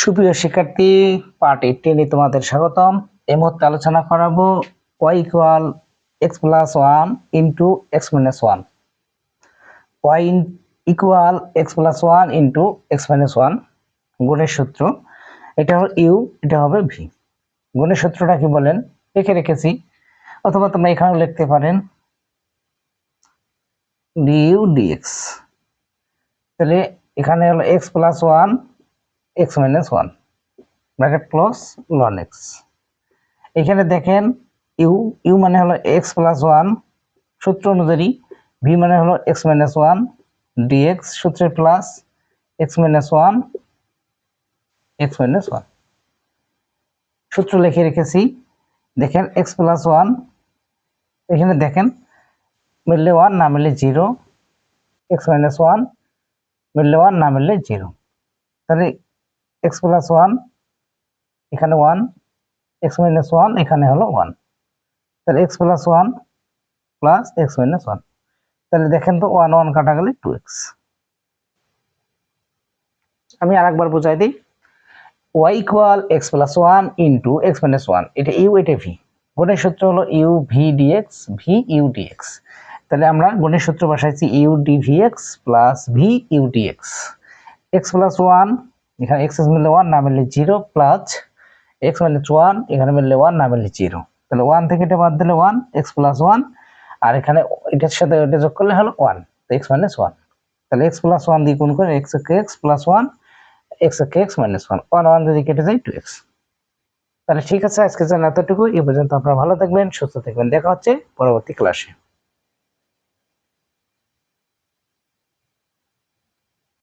সুপ্রিয় শিক্ষার্থী, পার্ট 18 তোমাদের স্বাগতম। এই মুহূর্তে আলোচনা করাবো y equal x plus 1 into x minus 1। y equal x plus 1 into x minus 1 গুণের সূত্র। এটা হলো u, এটা হবে v। গুণের সূত্রটা কি বলেন লিখে রেখেছি, অথবা তোমরা এখানেও লিখতে পারেন du dx। তাহলে এখানে হলো x plus 1 x minus 1 bracket close ln x। এখানে দেখেন u মানে হলো x প্লাস 1 সূত্র অনুযায়ী, v মানে হলো x মাইনাস 1 dx সূত্রের plus x minus 1 x minus 1 সূত্র লিখে রেখেছি। দেখেন x প্লাস 1, এখানে দেখেন মিললে 1 না মিললে 0, x মাইনাস 1 মিললে 1 না মিললে 0। তাহলে x প্লাস 1 এখানে 1, x মাইনাস 1 এখানে হলো 1। তাহলে x plus 1 plus x minus 1। তাহলে দেখেন তো 1 1 কাটা গেলে 2x। আমি আরেকবার বুঝাই দিই, y equal x plus 1 into x minus 1। এটা u, এটা v। গুণের সূত্র হলো u v dx, v u dx। তাহলে আমরা গুণের সূত্র বসাইছি u dvx plus v u dx। x plus 1 এখানে x মিললে 1 না মিললে 0 প্লাস x মাইনাস 1 এখানে মিললে 1 না মিললে 0। তাহলে 1 থেকে এটা বাদ দিলে 1, x প্লাস 1, আর এখানে এটার সাথে এটা যোগ করলে হলো 1, তো x মাইনাস 1। তাহলে x প্লাস 1 দিয়ে গুণ করে x কে x প্লাস 1, x কে x মাইনাস 1, 1 1 যদি কেটে যায় 2x। তাহলে ঠিক আছে, আজকের জন্য এতটুকু। এই পর্যন্ত আপনারা ভালো থাকবেন, সুস্থ থাকবেন। দেখা হচ্ছে পরবর্তী ক্লাসে।